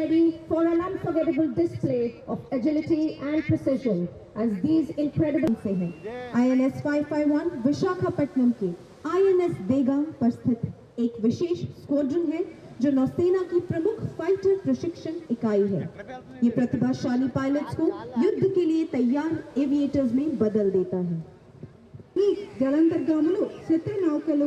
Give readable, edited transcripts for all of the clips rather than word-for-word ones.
ready for an unforgettable display of agility and precision as these incredible से हैं। INS 551 Visakhapatnam के INS बेगा पर स्थित एक विशेष स्क्वाड्रन है जो नौसेना की प्रमुख फाइटर प्रशिक्षण इकाई है। ये प्रतिभाशाली पायलट्स को युद्ध के लिए तैयार एविएटर्स में बदल देता है। జలాంతర్గాములు శత్రు నౌకలు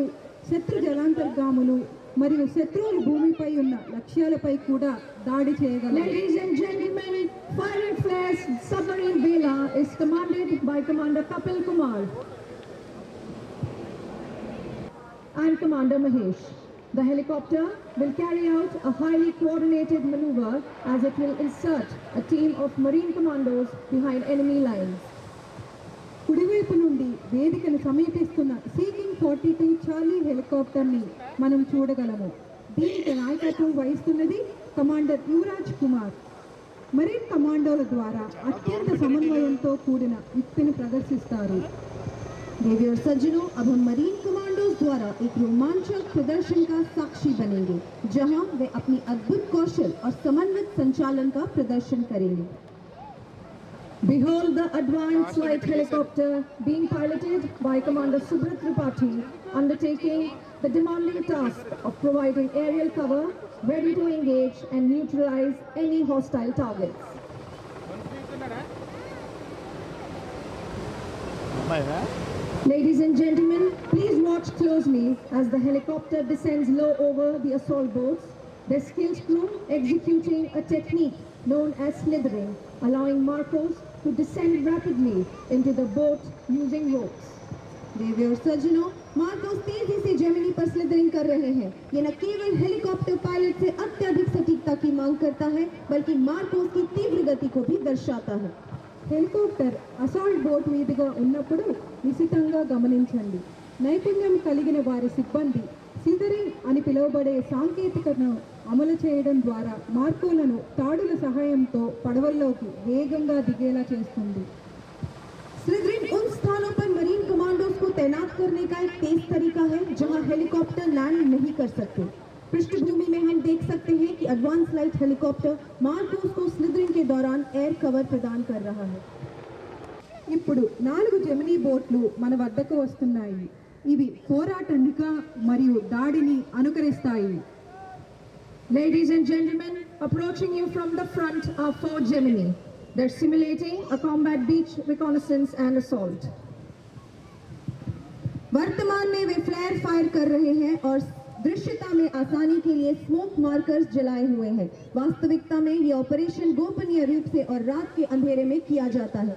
శత్రు జలాంతర్గాములు మరియు శత్రువుల భూమిపై ఉన్న లక్ష్యాలపై కూడా దాడి చేయగలరు. Ladies and gentlemen, Firing Flares Submarine Vela is commanded by Commander Kapil Kumar and Commander Mahesh. The helicopter will carry out a highly coordinated maneuver as it will insert a team of Marine commandos behind enemy lines. కుడివైపు నుండి వేదికను సమీపిస్తున్న seeking 42 Charlie హెలికాప్టర్ని మనం చూడగలము. దీనికి నాయకత్వం వహిస్తున్నది commander Yuvraj Kumar. Marine కమాండోల ద్వారా అత్యంత సమన్వయంతో కూడిన యుక్తిని ప్రదర్శిస్తారు. देवी और सज्जनों, अब हम मरीन कमांडोज द्वारा एक रोमांचक प्रदर्शन का साक्षी बनेंगे जहां वे अपनी अद्भुत कौशल और समन्वित संचालन का प्रदर्शन करेंगे. Behold the advanced light helicopter being piloted by Commander Subrat Tripathi, undertaking the demanding task of providing aerial cover, ready to engage and neutralize any hostile targets. Ladies and gentlemen, please watch closely as the helicopter descends low over the assault boats, their skilled crew executing a technique known as slithering, allowing Marcos to descend rapidly into the boat using ropes. देवी और सज्जनों, Marcos तेजी से Gemini पर slithering कर रहे हैं। ये न केवल हेलीकॉप्टर पायलट से अत्यधिक सटीकता की मांग करता है, बल्कि मार्कोस की तीव्र गति को भी दर्शाता है। హెలికాప్టర్ అసాల్ట్ బోట్ మీదుగా ఉన్నప్పుడు నిశితంగా గమనించండి. నైపుణ్యం కలిగిన వారి సిబ్బంది స్లిదరింగ్ అని పిలువబడే సాంకేతికతను అమలు చేయడం ద్వారా మార్కోలను తాడుల సహాయంతో పడవల్లోకి వేగంగా దిగేలా చేస్తుంది. स्लिदरिंग उन स्थानों पर मरीन कमांडोज को तैनात करने का एक तेज तरीका है जहां हेलीकॉप्टर लैंड नहीं कर सकते. पृष्ठभूमि में हम देख सकते हैं कि एडवांस लाइट हेलीकॉप्टर मार्कोस को स्लिदरिंग के दौरान एयर कवर प्रदान कर रहा है. ఇప్పుడు 4 జెమినీ బోట్లు మన వద్దకు వస్తున్నాయి. ఇవి పోరాటానిక మరియు దాడిని అనుకరిస్తాయి. Ladies and gentlemen, approaching you from the front are 4 Gemini. They're simulating a combat beach reconnaissance and assault. वर्तमान में वे फ्लेयर फायर कर रहे हैं और दृश्यता में आसानी के लिए स्मोक मार्कर्स जलाए हुए हैं. वास्तविकता में ये ऑपरेशन गोपनीय रूप से और रात के अंधेरे में किया जाता है.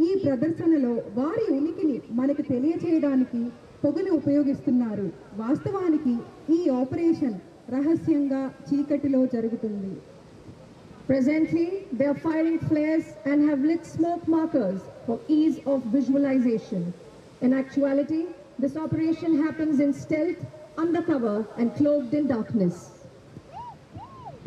ఈ ప్రదర్శనలో వారి ఉనికిని మనకు తెలియచేయడానికి పొగను ఉపయోగిస్తున్నారు. వాస్తవానికి ఈ ఆపరేషన్ రహస్యంగా చీకటిలో జరుగుతుంది. Presently, they are firing flares and have lit smoke markers for ease of visualization. In actuality, this operation happens in stealth, undercover and cloaked in darkness.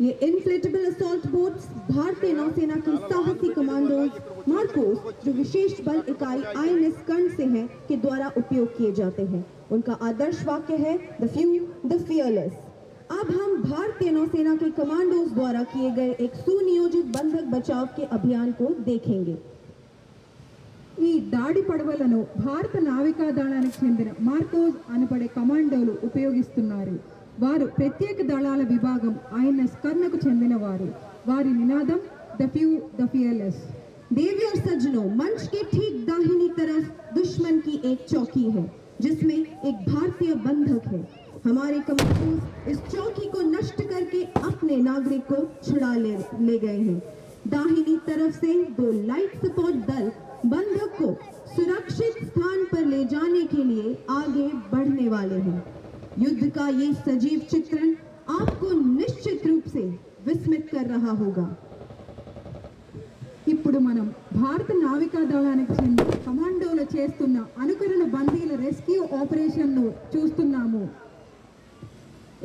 ये इन्फ्लेटेबल असॉल्ट बोट्स भारतीय नौसेना की साहसी कमांडोज मार्कोस जो विशेष बल इकाई INS कर्ण से हैं के द्वारा उपयोग किए जाते हैं. उनका आदर्श वाक्य है द फ्यू द फियरलेस. अब हम भारतीय नौसेना के कमांडोज द्वारा किए गए एक सुनियोजित बंधक बचाव के अभियान को देखेंगे. ఈ దాడి పడవలను భారత నావికా దళానికి చెందిన మార్కోస్ అనబడే కమాండోలు ఉపయోగిస్తున్నారు. వారు ప్రత్యేక దళాల విభాగం INS కర్ణకు చెందినవారు. వారి నినాదం ద ఫ్యూ ద ఫియర్లెస్. देवी और सज्जनों, मंच के ठीक दाहिनी तरफ दुश्मन की एक चौकी है जिसमें एक भारतीय बंधक है. हमारे कमांडोज इस चौकी को नष्ट करके अपने नागरिक को छुड़ा ले गए हैं. दाहिनी तरफ से 2 लाइट सपोर्ट दल बंधक को सुरक्षित स्थान पर ले जाने के लिए आगे बढ़ने वाले हैं. युद्ध का ये सजीव चित्रण आपको निश्चित रूप से विस्मित कर रहा होगा. ఇప్పుడు మనం భారత నావికా దళానికి చెందిన కమాండోలు చేస్తున్న అనుకరణ బందీల రెస్క్యూ ఆపరేషన్ ను చూస్తున్నాము.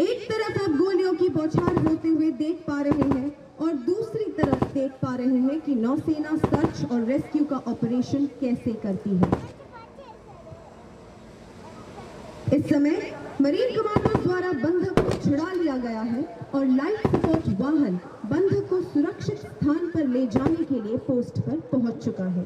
एक तरफ आप गोलियों की बौछार होते हुए देख पा रहे हैं और दूसरी तरफ देख पा रहे हैं कि नौसेना सर्च और रेस्क्यू का ऑपरेशन कैसे करती है. इस समय मरीन कमांडोज द्वारा बंधक को छुड़ा लिया गया है और लाइट सपोर्ट वाहन बंधक को सुरक्षित स्थान पर ले जाने के लिए पोस्ट पर पहुंच चुका है।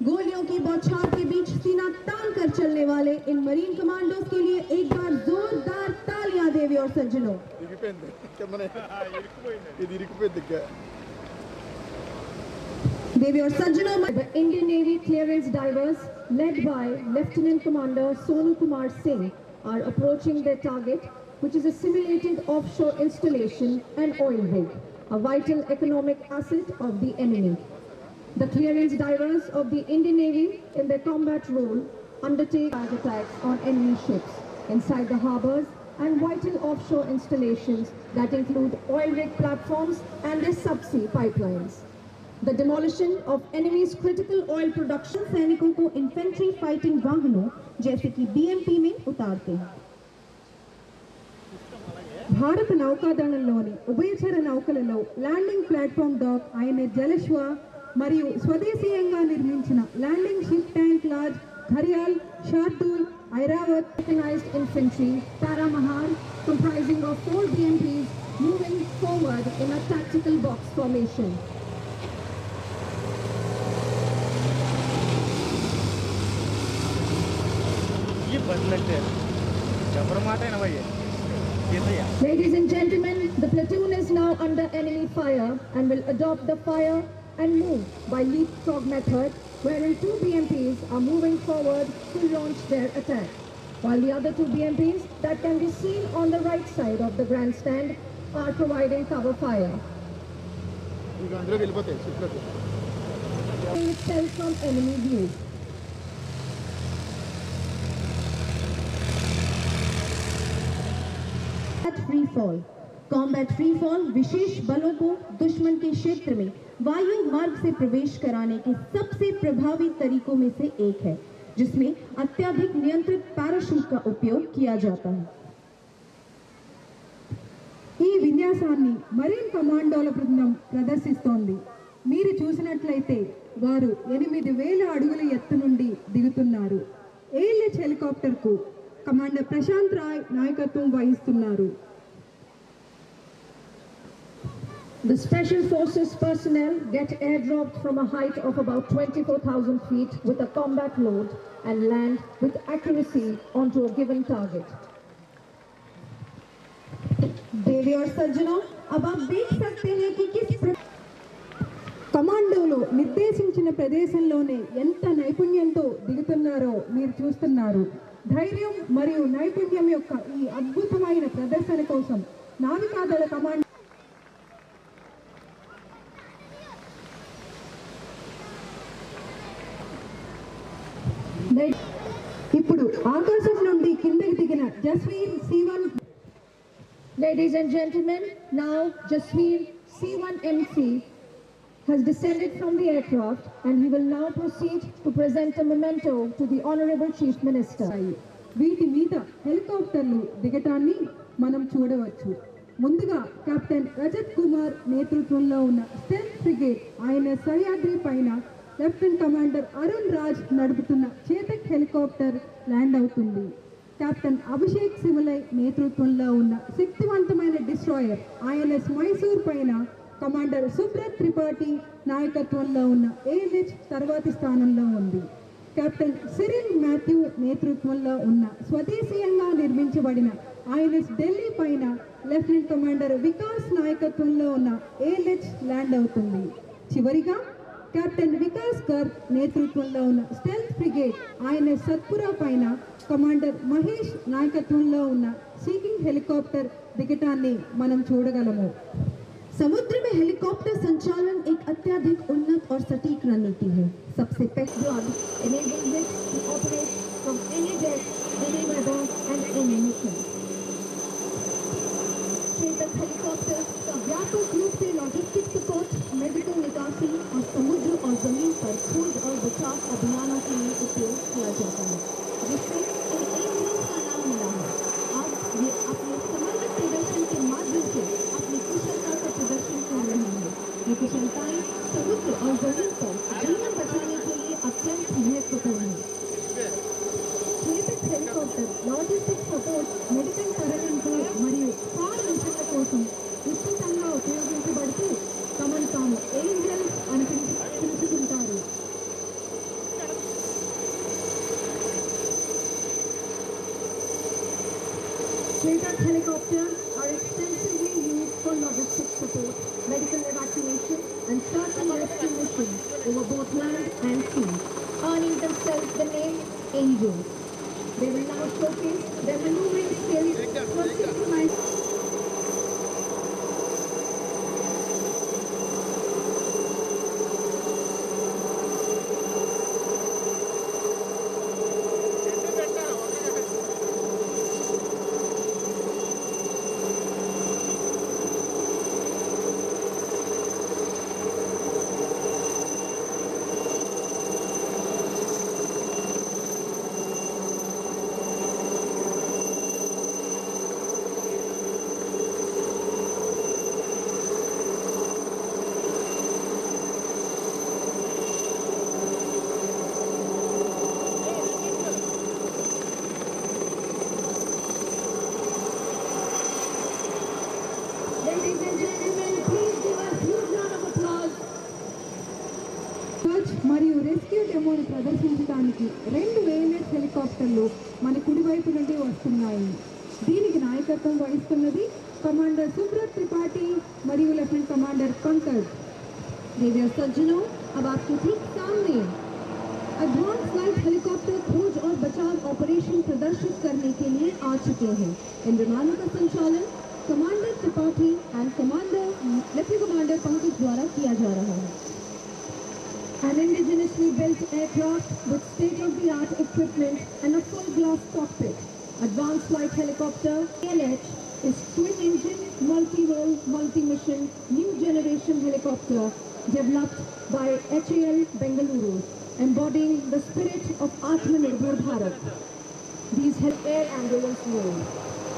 गोलियों की बौछार के बीच सीना तान कर चलने वाले इन मरीन कमांडोज के लिए एक बार जोरदार तालियां देवी और सज्जनों। देवी और सज्जनों, The Indian Navy clearance divers led by Lieutenant Commander Sonu Kumar Singh are approaching their target, which is a simulated offshore installation and oil rig, a vital economic asset of the enemy. The clearance divers of the Indian Navy in their combat role undertake attacks on enemy ships inside the harbors and vital offshore installations that include oil rig platforms and their subsea pipelines. The demolition of enemy's critical oil production सैनिकों को infantry fighting वाहनों जैसे कि BMP में उतारते हैं। భారత నౌకాదళంలోని ఉభయచర నౌకలలో landing platform dock INS Jalashwa మరియు స్వదేశీయంగా నిర్మించిన landing ship tank large Gharial, Shardul, Airavat mechanized infantry Paramahar comprising of 4 BMPs moving forward in a tactical box formation. ये बदलते हैं जबर माटे ना भैया Ladies and gentlemen, the platoon is now under enemy fire and will adopt the fire and move by leapfrog method, wherein 2 BMPs are moving forward to launch their attack, while the other 2 BMPs that can be seen on the right side of the grandstand are providing cover fire. Itself from enemy view. Free fall. Combat free fall विशेष बलों को दुश्मन के क्षेत्र में वायु मार्ग से प्रवेश कराने के सबसे प्रभावी तरीकों में से एक है, जिसमें अत्यधिक नियंत्रित पैराशूट का उपयोग किया जाता है। ఈ విన్యాసాన్ని మరీన్ కమాండోల బృందం ప్రదర్శిస్తోంది. మీరు చూసినట్లయితే వారు 8000 అడుగుల ఎత్తు నుండి దిగుతున్నారు. ఏఎల్హెచ్ హెలికాప్టర్కు కమాండర్ ప్రశాంత్ రాయ్ నాయకత్వం వహిస్తున్నారు. The Special Forces personnel get airdropped from a height of about 24,000 feet with a combat load and land with accuracy onto a given target. देवी और सज्जनों, अब आप देख सकते हैं कि किस కమాండోలు నిర్దేశించిన ప్రదేశంలోనే ఎంత నైపుణ్యంతో దిగుతున్నారో మీరు చూస్తున్నారు. ధైర్యం మరియు నైపుణ్యం యొక్క ఈ అద్భుతమైన ప్రదర్శన కోసం నావికాదళ కమాండో ఇప్పుడు ఆకాశం నుండి కిందకి దిగిన Jasvir C1. Ladies and gentlemen, now Jasveer C1MC has descended from the aircraft and he will now proceed to present a memento to the Honorable Chief Minister. వీటి మీద హెలికాప్టర్లు దిగటాన్ని మనం చూడవచ్చు. ముందుగా కెప్టెన్ రజత్ కుమార్ నేతృత్వంలో ఉన్న స్టెల్త్ ఫ్రిగేట్ ఐఎన్ఎస్ సహ్యాద్రి పైన లెఫ్టినెంట్ కమాండర్ అరుణ్ రాజ్ నడుపుతున్న చేతక్ హెలికాప్టర్ ల్యాండ్ అవుతుంది. కెప్టెన్ అభిషేక్ సిమలై నేతృత్వంలో ఉన్న శక్తివంతమైన డిస్ట్రాయర్ ఐఎన్ఎస్ మైసూర్ పైన కమాండర్ సుబ్రత్ త్రిపాఠి నాయకత్వంలో ఉన్న ఏఎల్హెచ్ తర్వాతి స్థానంలో ఉంది. కెప్టెన్ సిరిల్ మాథ్యూ నేతృత్వంలో ఉన్న స్వదేశీయంగా నిర్మించబడిన ఐఎన్ఎస్ ఢిల్లీ పైన లెఫ్టినెంట్ కమాండర్ వికాస్ నాయకత్వంలో ఉన్న ఏఎల్హెచ్ ల్యాండ్ అవుతుంది. చివరిగా కెప్టెన్ వికాస్ గర్గ్ నేతృత్వంలో ఉన్న స్టెల్త్ ఫ్రిగేట్ ఐఎన్ఎస్ సత్పురా పైన కమాండర్ మహేష్ నాయకత్వంలో ఉన్న సీకింగ్ హెలికాప్టర్ దిగటాన్ని మనం చూడగలము. समुद्र में हेलीकॉप्टर संचालन एक अत्यधिक उन्नत और सटीक रणनीति है। सबसे पहले enabling it to operate from any depth, any weather and any mission. Chetak helicopter का व्यापक रूप से लॉजिस्टिक सपोर्ट, मेडिकल निकासी और समुद्र और जमीन पर खोज और बचाव अभियानों के लिए उपयोग किया जाता है, जिससे इन एयरफोर्स का नाम मिला है। आज ये अपने समर्पित प्रदर्शन के माध्यम से अपनी कुशलता का प्रदर्शन कर रहे हैं। ये कुशलताएं समुद्र और जमीन पर जीवन बचाने के लिए अत्यंत महत्वपूर्ण है। Chetak helicopter logistic support, medical తరలింపు మరియు ఫార్ మిషన్ల కోసం విస్తృతంగా ఉపయోగించబడుతూ Chetak helicopters are extensively used for logistic support, medical evacuation, and search and rescue missions over both land and sea, earning themselves the name Angels. They will now showcase their maneuvering skills for synchronized. Ladies and gentlemen, please give a huge round of applause. Search మరియు rescue డెమోను ప్రదర్శించడానికి 2 వేఎల్ఎస్ హెలికాప్టర్లు మన కుడివైపు నుండి వస్తున్నాయి. దీనికి నాయకత్వం వహిస్తున్నది commander Subrat Tripathi మరియు లెఫ్టినెంట్ కమాండర్ పంకజ్. देविया सज्जनों, अब आपके ठीक सामने एडवांस फ्लाइट हेलीकॉप्टर खोज और बचाव ऑपरेशन प्रदर्शित करने के लिए आ चुके हैं. इन विमानों का संचालन commander Tripathi and lieutenant commander Pankaj द्वारा किया जा रहा है. An indigenously built aircraft with state-of-the-art equipment and a full glass cockpit, Advanced Flight Helicopter ALH is twin-engine, multi-role, multi-mission, new generation helicopter developed by HAL Bengaluru, embodying the spirit of Atmanirbhar Bharat. These air ambulance mode.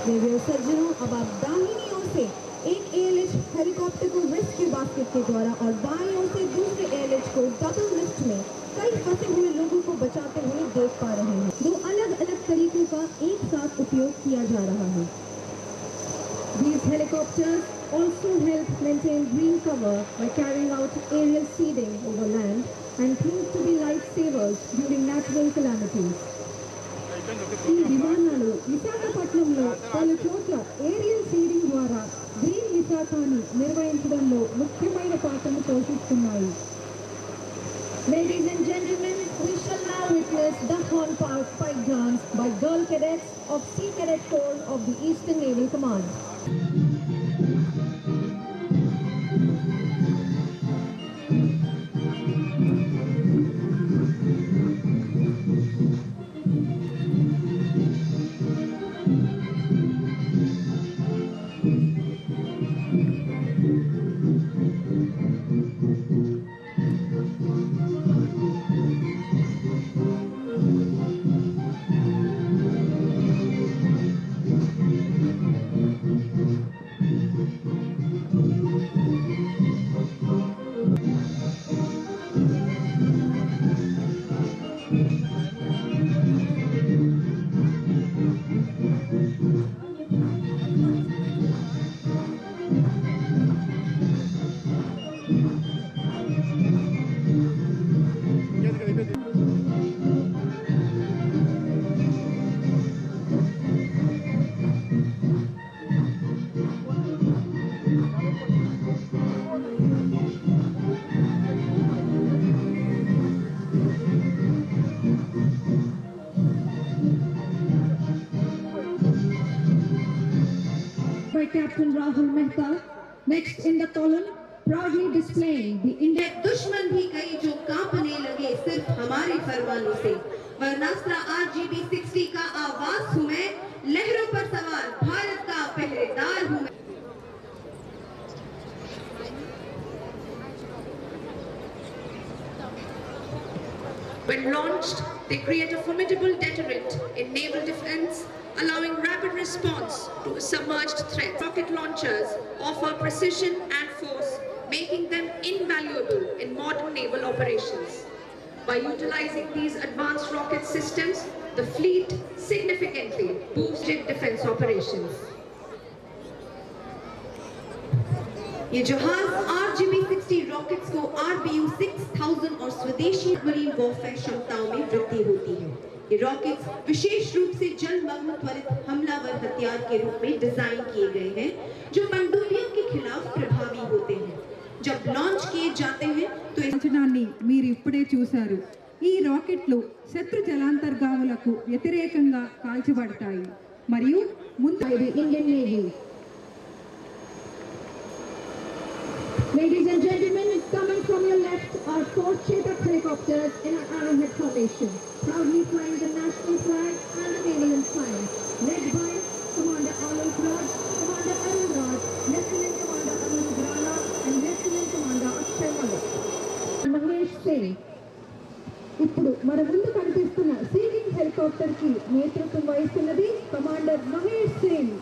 देविया सज्जनों, अब आप दाहिनी ओर से एक ALH helicopter को rescue basket के द्वारा और बाईं ओर से दूसरे ALH को डबल लिफ्ट में कई फंसे हुए लोगों को बचाते हुए देख पा रहे हैं. 2 अलग-अलग तरीकों का एक साथ उपयोग किया जा रहा है. These helicopters also help maintain green cover by carrying out aerial seeding over land and prove to be lifesavers during natural calamities. ఈ విమానాలు విశాఖపట్నంలో పలు చోట్ల ఏరియల్ సీడింగ్ ద్వారా గ్రీన్ విశాఖని నిర్వహించడంలో ముఖ్యమైన పాత్రను పోషిస్తున్నాయి. Ladies and gentlemen, we shall now witness the hornpipe dance by girl cadets of Sea Cadet Corps of the Eastern Naval Command. By Captain Rahul Mehta, next in the column, proudly displaying the Indian. दुश्मन भी कई जो कांपने लगे सिर्फ हमारे फरमानों से. वर्णास्त्र RGB 60 का आवाज हूँ मैं, लहरों पर सवार भारत का पहरेदार हूँ मैं. When launched, they create a formidable deterrent in naval defense, allowing rapid response to a submerged threat. Rocket launchers offer precision and force, making them invaluable in modern naval operations. By utilizing these advanced rocket systems, the fleet significantly boosted defense operations. ये जहाज RGB 60 rockets को RBU 6000 और स्वदेशी marine warfare क्षमताओं में वृद्धि होती है. ये रॉकेट्स विशेष रूप से जलमग्न त्वरित हमलावर हथियार के रूप में डिजाइन किए गए हैं जो पनडुब्बियों के खिलाफ प्रभावी होते हैं। जब लॉन्च किए जाते हैं तो అంచనాన్ని మీరు ఇప్పుడే చూశారు. ఈ రాకెట్లు శత్రు జలాంతర్గాములకు వ్యతిరేకంగా కాల్చబడతాయి మరియు ముందు by the Indian Navy. Ladies and gentlemen, coming from your left are 4 Chetak helicopters in an arrowhead formation, proudly flying the national flag and the naval sign, led by Commander Alok Raj, Commander Arun Raj, Lieutenant Commander Anuj Grana, and Lieutenant Commander Akshay Malik. Mahesh Singh. ఇప్పుడు మన ముందు కనిపిస్తున్న ceiling helicopter కి నేతృత్వం వహిస్తున్నది commander Mahesh Singh.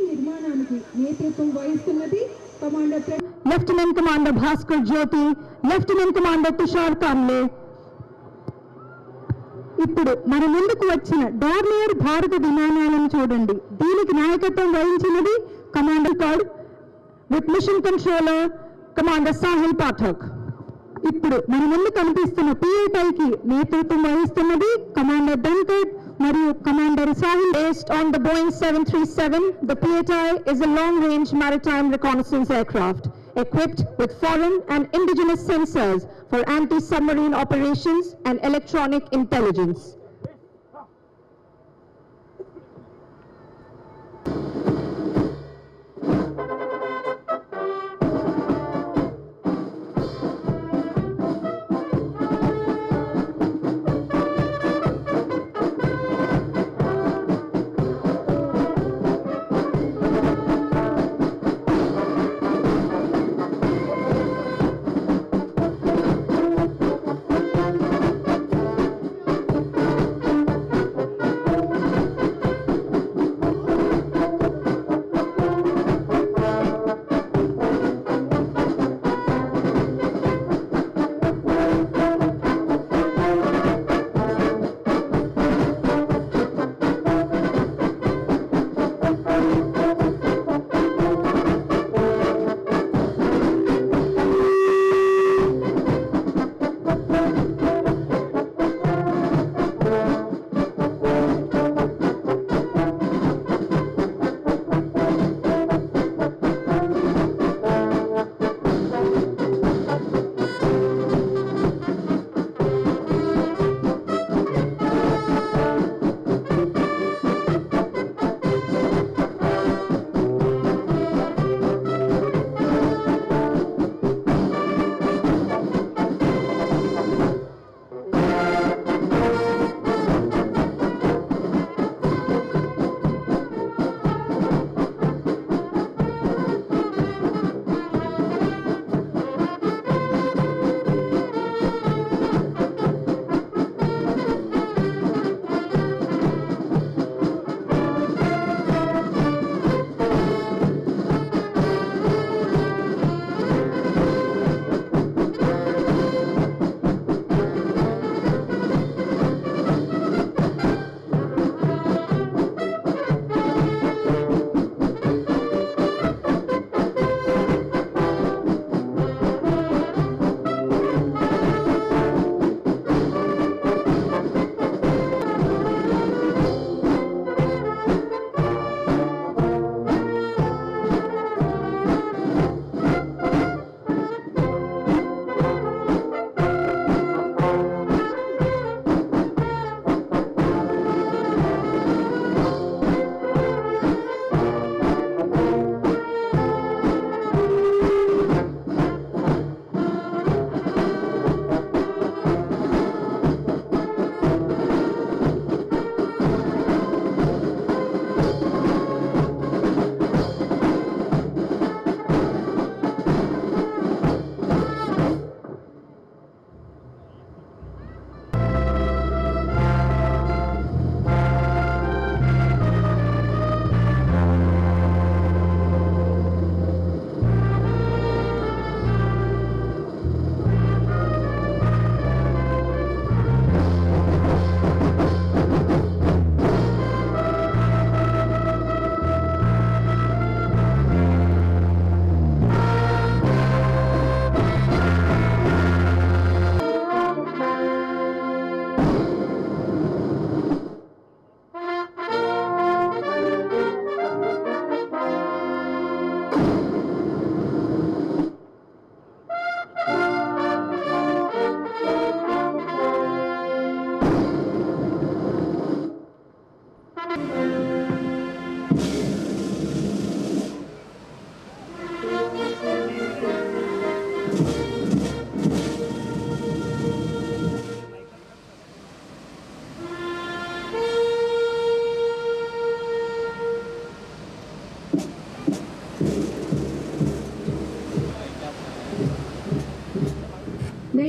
నిర్మాణానికి నేతృత్వం వహిస్తున్నది commander lieutenant commander Bhaskar జ్యోతి, lieutenant commander Tushar కామ్లే. ఇప్పుడు మన ముందుకు వచ్చిన డార్నియర్ భారత విమానాలను చూడండి. దీనికి నాయకత్వం వహించినది commander card with mission controller Commander Sahil Pathak. ఇప్పుడు మన ముందు కనిపిస్తున్న PI కి నేతృత్వం వహిస్తున్నది కమాండర్ దంకట్ మరియు commander Sahil. Based on the Boeing 737, the PI is a long-range maritime reconnaissance aircraft equipped with foreign and indigenous sensors for anti-submarine operations and electronic intelligence.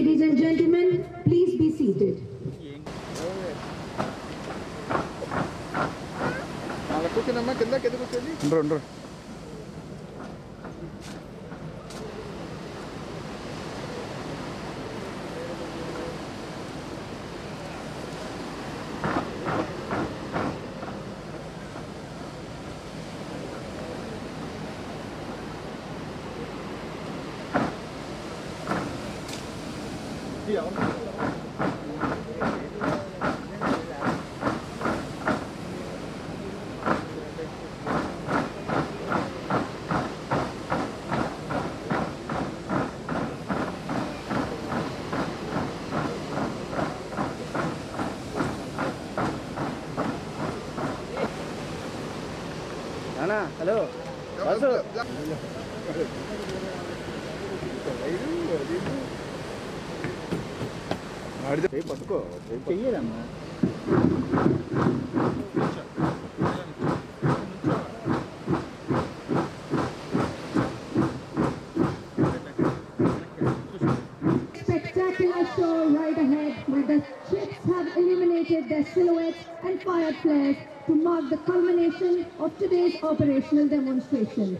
Ladies and gentlemen, please be seated. కూర్చోనమ్మా కిందకి ఎదురు కూర్చోండి అన్నా hello bus పట్టుకో చెయ్యదమ్మా Spectacular show right ahead where the ships have illuminated their silhouettes and fired flares to mark the culmination of today's operational demonstration.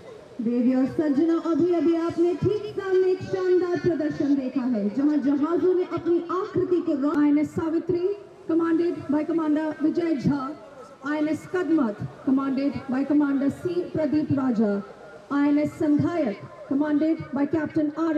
देवी और सज्जनों, अभी अभी आपने ठीक सामने एक शानदार प्रदर्शन देखा है जहां जहाजों ने अपनी आकृति को INS Savitri, commanded by Commander Vijay Jha, INS Kadmat, commanded by Commander C. Pradeep Raja, INS Sandhayak, commanded by Captain R.